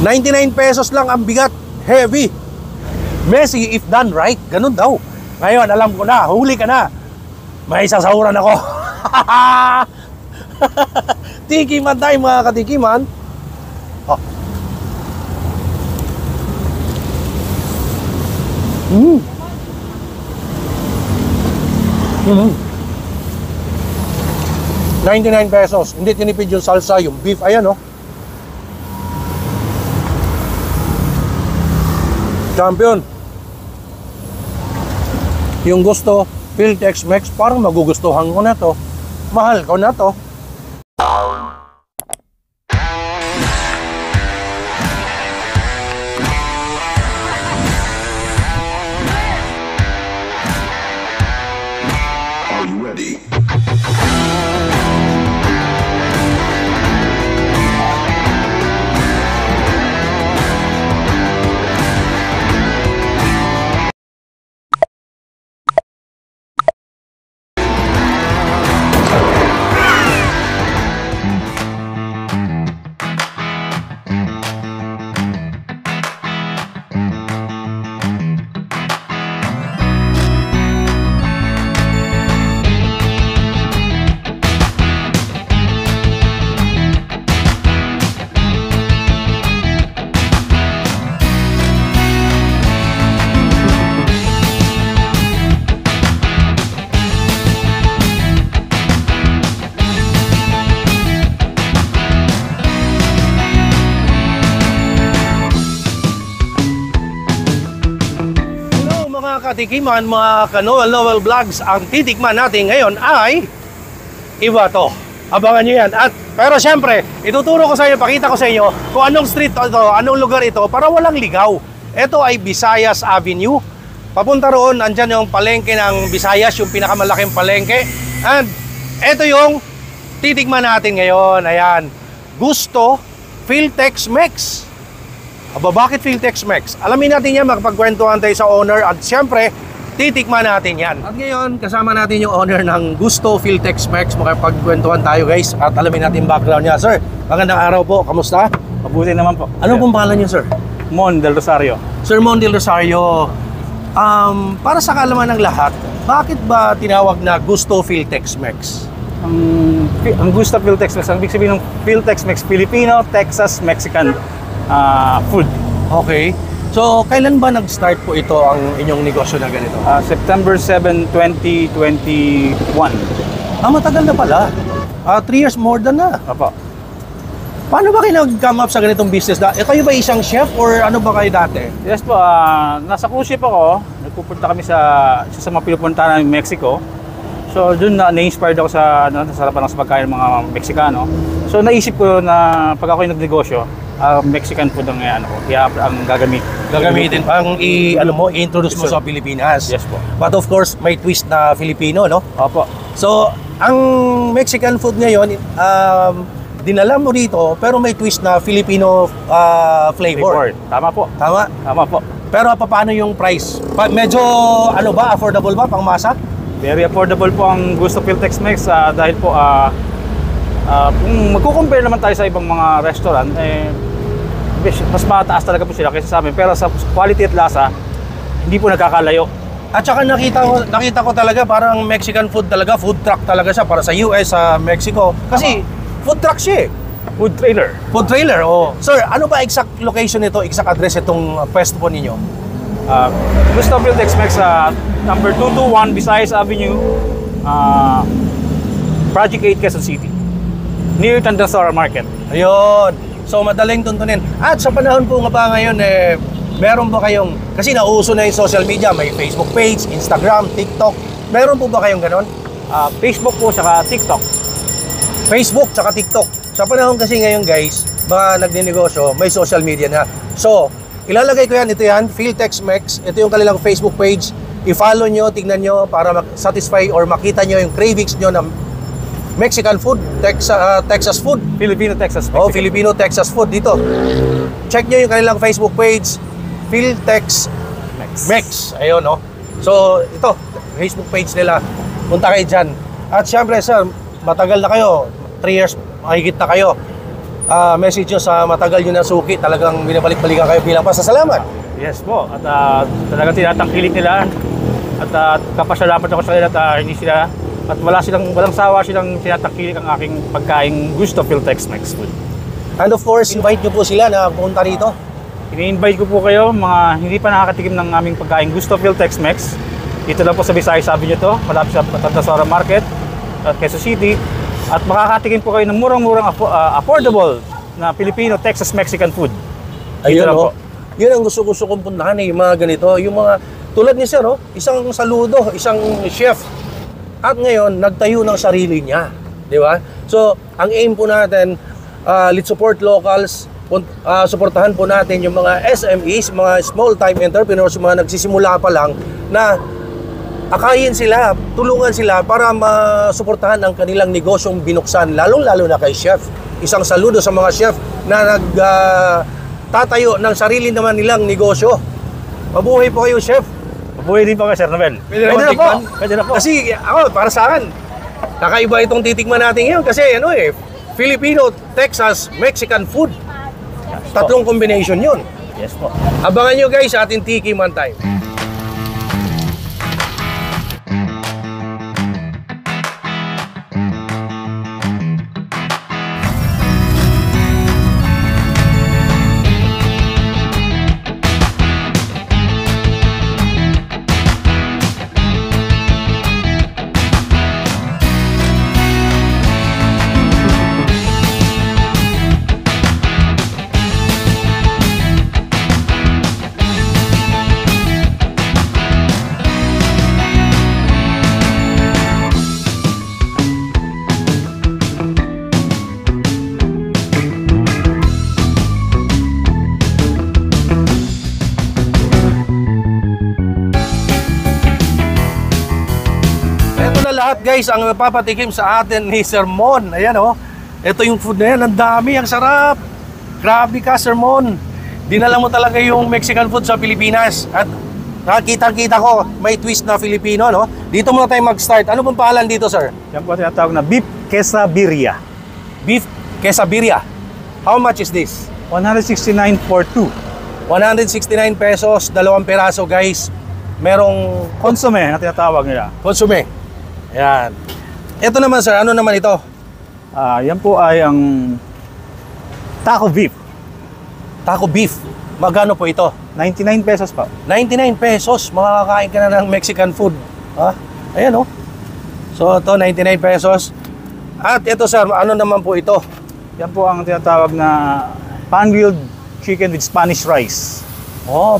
99 pesos lang ang bigat. Heavy. Messy if done right. Ganun daw. Ngayon, alam ko na. Huli ka na. May sasahuran ako. Tikiman tayo mga katikiman. Oh. Mm. Mm. 99 pesos. Hindi tinipid yung salsa, yung beef. Ayan, oh. Champion. Yung gusto, Phil Tex-Mex, parang magugustuhan ko na to. Mahal ko na to. Are you ready? Katikiman, mga ka-Noel Vlogs, ang titikman natin ngayon ay iba to. Abangan nyo yan. Pero syempre, ituturo ko sa inyo, pakita ko sa inyo kung anong street ito, anong lugar ito para walang ligaw. Ito ay Visayas Avenue. Papunta roon, andyan yung palengke ng Visayas, yung pinakamalaking palengke. And ito yung titikman natin ngayon. Ayan. Gusto Phil Tex-Mex. Aba, bakit Phil Tex-Mex? Alamin natin yan, makapagkwentuhan tayo sa owner at siyempre, titikman natin yan. At ngayon, kasama natin yung owner ng Gusto Phil Tex-Mex. Makapagkwentuhan tayo guys at alamin natin background niya. Sir, magandang araw po. Kamusta? Mabuti naman po. Ano pong pangalan niyo, sir? Mon Del Rosario. Sir Mon Del Rosario, para sa kaalaman ng lahat, bakit ba tinawag na Gusto Phil Tex-Mex? Ang Gusto Phil Tex-Mex, ang ibig sabihin ng Phil Tex-Mex, Filipino, Texas, Mexican food. Okay. So, kailan ba nag-start po ito ang inyong negosyo na ganito? September 7, 2021. Matagal na pala. 3 years more than na. Opo. Paano ba kayo nag-come up sa ganitong business? Kayo ba isang chef or ano ba kayo dati? Yes po, nasa cruise ship ako. Nagpupunta kami sa mga pinupuntahan ng Mexico. So, dun na-inspired ako sa sarapan ng pagkain ng mga Meksikano. So, naisip ko na pag ako yung nagnegosyo, Mexican food ang ang gagamitin. Ang i-introduce mo sa Pilipinas. Yes po. But of course, may twist na Filipino, no? Opo. So, ang Mexican food ngayon, dinala mo rito, pero may twist na Filipino flavor. Tama po. Tama? Tama po. Pero paano yung price? Medyo, affordable ba, pang masa? Very affordable po ang Gusto Phil Tex-Mex dahil po, kung magko-compare naman tayo sa ibang mga restaurant, mas mataas talaga po sila kaysa sa amin. Pero sa quality at lasa, hindi po nagkakalayo. At saka nakita ko talaga parang Mexican food talaga, food truck talaga siya para sa US, sa Mexico. Kasi food truck siya eh. Food trailer. Food trailer, oh. Sir, ano ba exact location nito, exact address itong pwesto po ninyo? Gusto Phil Tex-Mex number 221 Visayas Avenue, Project 8, Quezon City. Near Tandansora Market. Ayun. So, madaling tuntunin. At sa panahon po nga pa ngayon, meron ba kayong, kasi nauso na yung social media, may Facebook page, Instagram, TikTok. Meron po ba kayong ganon? Facebook po, saka TikTok. Facebook, saka TikTok. Sa panahon kasi ngayon guys, mga nagninegosyo, may social media na. So, ilalagay ko yan, ito yan, Phil Tex-Mex. Ito yung kanilang Facebook page. I-follow nyo, tignan nyo para satisfy or makita nyo yung cravings nyo ng Mexican food, Texas food. Filipino, Texas, Mexican. Oh, Filipino, Texas food dito. Check nyo yung kanilang Facebook page, Phil Tex-Mex. Ayun, no? So, ito, Facebook page nila. Punta kayo dyan. At syempre, sir, matagal na kayo. 3 years, mahigit na kayo. message nyo sa matagal nyo na suki. Talagang binabalik-balikan kayo bilang pasasalamat. Yes po. At talagang tinatangkilik nila. At kapasyalamat ako sa kanila at hindi sila at walang sawa silang tinatangkilik ang aking pagkaing gusto feel Tex-Mex food. And of course, invite nyo po sila na pumunta rito. Ini-invite ko po kayo mga hindi pa nakakatikim ng aming pagkaing gusto feel Tex-Mex. Dito lang po sa Visayas Avenue to, malapit sa Tasora Market at Quezon City. At makakatikim po kayo ng murang-murang affordable na Filipino Texas Mexican food. Dito Ayun lang po. Yun ang gusto kong puntahan yung mga ganito. Yung mga tulad ni Sir, isang saludo, isang chef. At ngayon, nagtayo ng sarili niya. Di ba? So, ang aim po natin, let's support locals, suportahan po natin yung mga SMEs, mga small-time entrepreneurs, mga nagsisimula pa lang na akayin sila, tulungan sila para masuportahan ang kanilang negosyong binuksan, lalong-lalo na kay chef. Isang saludo sa mga chef na tatayo ng sarili naman nilang negosyo. Mabuhay po kayo, chef. Mabuhay din po kayo, Sir Nobel. Pwede na po. Pwede na po. Kasi ako, para sa akin, kakaiba itong titikman natin ngayon kasi Filipino, Texas, Mexican food. Yes, Tatlong combination yun. Yes po. Abangan nyo guys sa ating Tiki Man Time. Lahat guys ang papatikim sa atin ni Sir Mon. Ayan ito yung food na yan, ang dami, ang sarap. Grabe ka, Sir Mon. Dinala mo talaga yung Mexican food sa Pilipinas. At nakita ko may twist na Filipino, no? Dito muna tayo mag-start. Ano pong pangalan dito, sir? Yan po tinatawag na beef quesabirria. Beef quesabirria. How much is this? 169 for 2. 169 pesos, 2 peraso guys. Merong Consomme na tinatawag nila. consomme. Ayan. Ito naman sir, ano naman ito? Yan po ay ang taco beef. Taco beef. Magkano po ito? 99 pesos po. 99 pesos. Makakakain ka na ng Mexican food. Ayan So ito, 99 pesos. At ito sir, ano naman po ito? Yan po ang tinatawag na pan-grilled chicken with Spanish rice.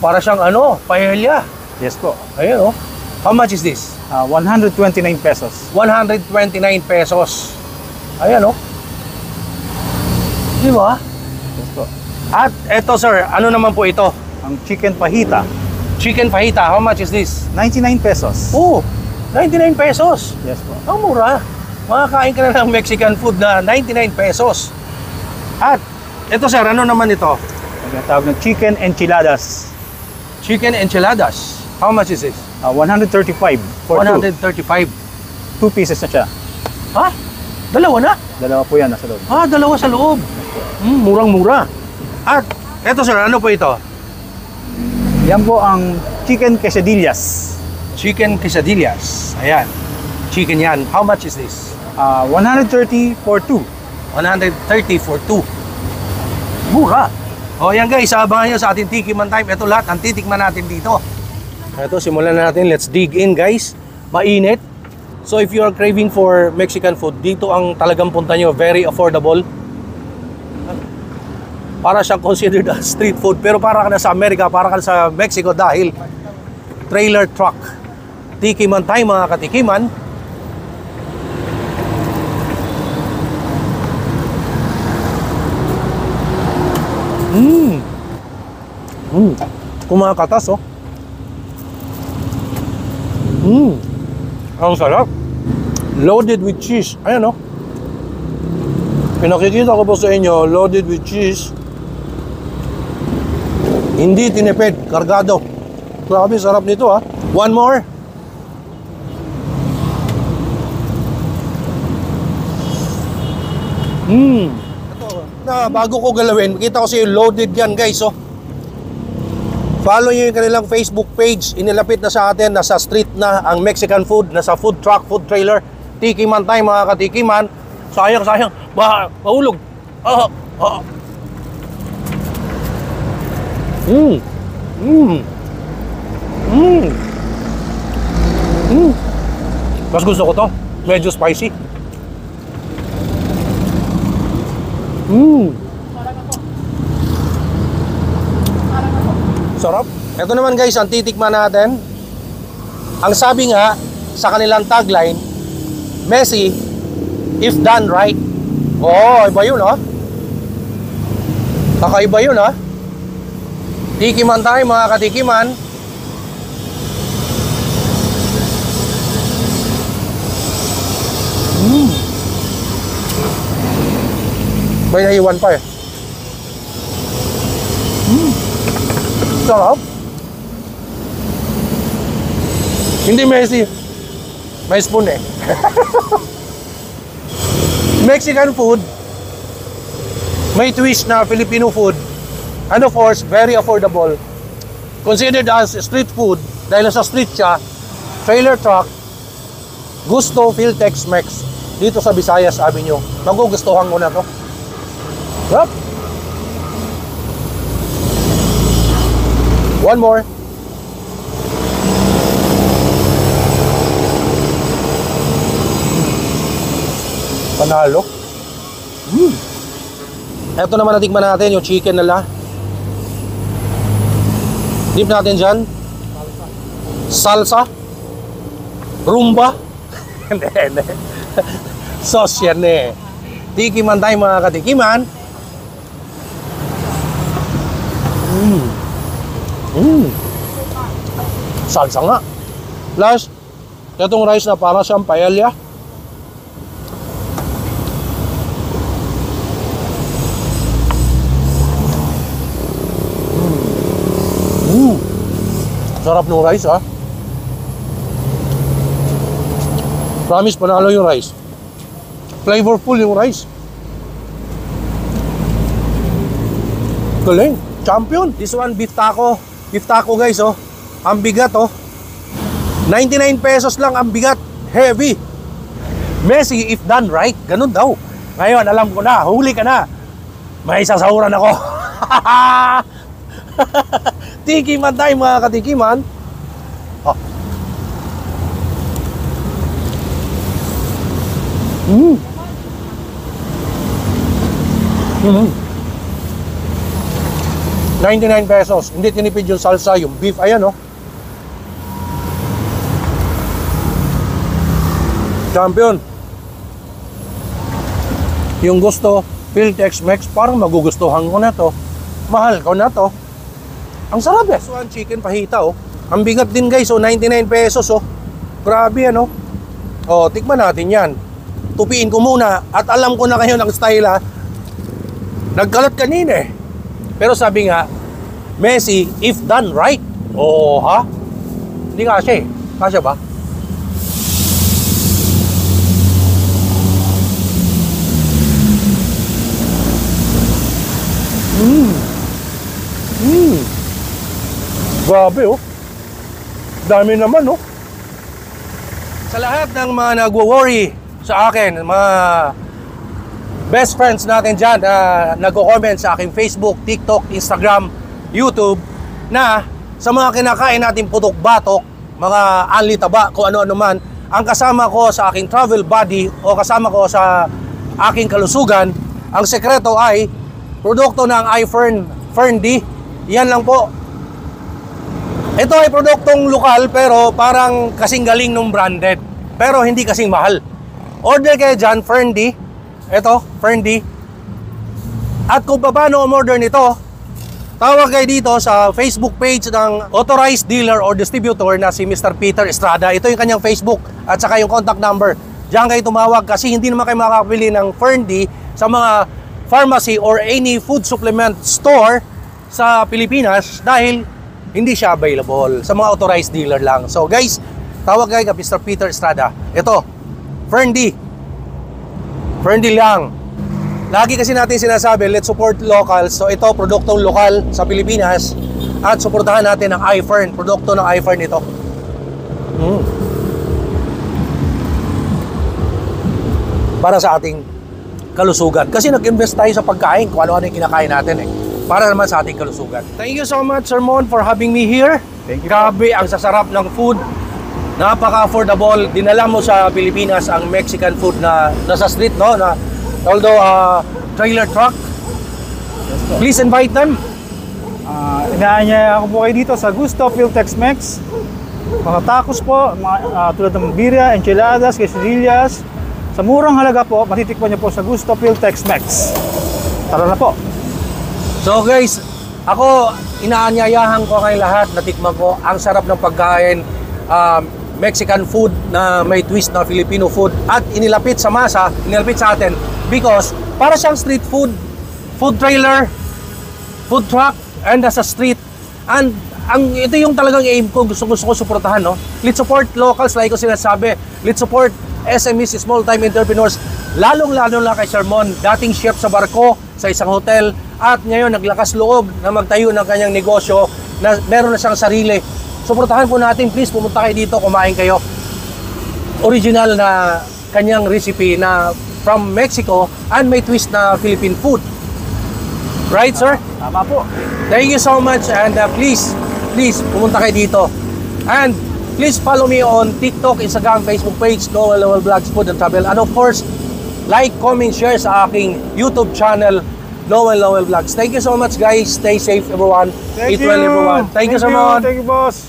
Para siyang paella. Yes po. Ayan How much is this? 129 pesos. 129 pesos. Ayan Di ba? Yes po. At eto sir, ano naman po ito? Ang chicken fajita. Chicken fajita, how much is this? 99 pesos. 99 pesos. Yes po. Ang mura. Makakain ka na ng Mexican food na 99 pesos. At eto sir, ano naman ito? Ang tinatawag na chicken enchiladas. Chicken enchiladas. How much is this? 135 for 135. 2 pieces na siya. Dalawa na? Dalawa po yan nasa loob. Dalawa sa loob. Murang-mura. At eto sir, ano po ito? Yan po ang chicken quesadillas. Chicken quesadillas. Ayan. Chicken yan. How much is this? 130 for 2. 130 for 2. Mura. Yan guys, abangan nyo sa ating Tiki Man Time. Ito lahat ang titikman natin dito. Ito, simulan na natin. Let's dig in guys. Mainit. So if you are craving for Mexican food, dito ang talagang punta nyo. Very affordable. Para siyang considered as street food. Pero para ka na sa Amerika, para ka na sa Mexico dahil trailer truck. Tiki Man Time mga katikiman. Kumakatas Ang sarap. Loaded with cheese. Ayan Pinakikita ko po sa inyo, loaded with cheese. Hindi tinipid, kargado. Grabe, sarap nito One more. na bago ko galawin, makita ko sa'yo loaded yan guys, oh. Follow nyo yung kanilang Facebook page. Inilapit na sa atin, nasa street na ang Mexican food, nasa food truck, food trailer. Tikiman tayo mga katikiman. Sayang, mahulog. Mas gusto ko to. Medyo spicy. Sarap. Ito naman guys, ang titikman natin. Ang sabi nga sa kanilang tagline, messy if done right. Oo, iba yun ha. Kakaiba yun ha. Tikiman tayo mga katikiman. May nahiwan pa eh. Sarap. Hindi messy. May spoon eh. Mexican food, may twist na Filipino food, and of course, very affordable. Considered as street food, dahil sa street siya, trailer truck, gusto feel Tex-Mex. Dito sa Visayas Avenue. Magugustuhan ko na to. Yup. One more. Panalo. Ito naman natikman natin yung chicken nila. Dip natin dyan. Salsa. Rumba. Hindi. Sauce yan eh. Tikiman tayo mga katikiman. Salsa nga. Plus, itong rice na para siyang paella. Sarap ng rice ha. Promise, panalo yung rice. Flavorful yung rice. Galing. Champion. This one, beef taco. Beef taco guys oh. Ang bigat oh. 99 pesos lang ang bigat. Heavy. Messy if done right. Ganun daw. Ngayon, alam ko na. Huli ka na. May sasahuran ako. Tikiman tayo mga katikiman. Oh. Mm. 99 pesos. Hindi tinipid yung salsa, yung beef. Ayan oh. Champion. Yung gusto, feel Tex-Mex, parang magugustuhan ko na to. Mahal ko na to. Ang sarap eh. So, ang chicken fajita oh. Ang bigat din guys oh, 99 pesos oh. Grabe ano. Oh, tikman natin yan. Tupiin ko muna at alam ko na kayo ng style ha. Nagkalot kanina eh. Pero sabi nga, messy if done right. Oh ha? Hindi kasya eh. Kasya ba? Grabe oh. Dami naman oh. Sa lahat ng mga nagwo-worry sa akin, mga best friends natin dyan na nagko-comment sa aking Facebook, TikTok, Instagram, YouTube na sa mga kinakain natin putok-batok, mga anli taba, kung ano-ano man, ang kasama ko sa aking travel buddy o kasama ko sa aking kalusugan, ang sekreto ay produkto ng iFern-D. Yan lang po. Ito ay produktong lokal pero parang kasing galing nung branded. Pero hindi kasing mahal. Order kayo dyan, Fern-D. Ito, Fern-D. At kung paano umorder nito, tawag kayo dito sa Facebook page ng authorized dealer or distributor na si Mr. Peter Estrada. Ito yung kanyang Facebook at saka yung contact number. Diyan kayo tumawag kasi hindi naman kayo makakabili ng Fern-D sa mga pharmacy or any food supplement store sa Pilipinas dahil hindi siya available. Sa mga authorized dealer lang. So guys, tawag kayo kay Mr. Peter Estrada. Ito, Fern-D. Fern-D lang. lagi kasi natin sinasabi, let's support local. So ito, produktong lokal sa Pilipinas. At suportahan natin ang iFern. Produkto ng iFern ito. Para sa ating kalusugan. Kasi nag-invest tayo sa pagkain kung ano-ano yung kinakain natin eh. Para naman sa ating kalusugan. Thank you so much, Sir Mon, for having me here. Thank you. Grabe, ang sasarap ng food. Napaka-affordable. Dinala mo sa Pilipinas ang Mexican food na nasa street, no? Na, although, trailer truck. Please invite them. Inaanyaya ako po kayo dito sa Gusto Phil Tex-Mex. Mga tacos po, tulad ng birria, enchiladas, quesadillas. Sa murang halaga po, matitikman niyo po sa Gusto Phil Tex-Mex. Tara na po. So guys, ako inaanyayahan ko kayo lahat na tikman ko ang sarap ng pagkain, Mexican food na may twist na Filipino food at inilapit sa masa, inilapit sa atin because para siyang street food, food trailer, food truck, and nasa street. And ito yung talagang aim ko, gusto ko suportahan, no? Let's support locals, like ko sinasabi. Let's support SMEs, small time entrepreneurs, lalong-lalo na kay Sir Mon, dating chef sa barko sa isang hotel at ngayon naglakas loob na magtayo ng kanyang negosyo na meron na siyang sarili. Suportahan po natin, please pumunta kayo dito, kumain kayo. Original na kanyang recipe na from Mexico and may twist na Philippine food. Right, sir? Tama po. Thank you so much and please pumunta kayo dito. And please follow me on TikTok, Instagram, Facebook page, Noel Lowell Vlogs, Food and Travel. And of course, like, comment, share sa aking YouTube channel, Noel Lowell Vlogs. Thank you so much, guys. Stay safe, everyone. Thank Eat well, you. everyone. Thank you, Simon. Thank you, boss.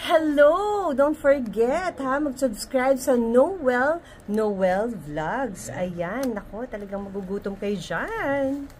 Hello! Don't forget, ha, mag-subscribe sa Noel Vlogs. Ayan, nako, talagang magugutom kayo dyan.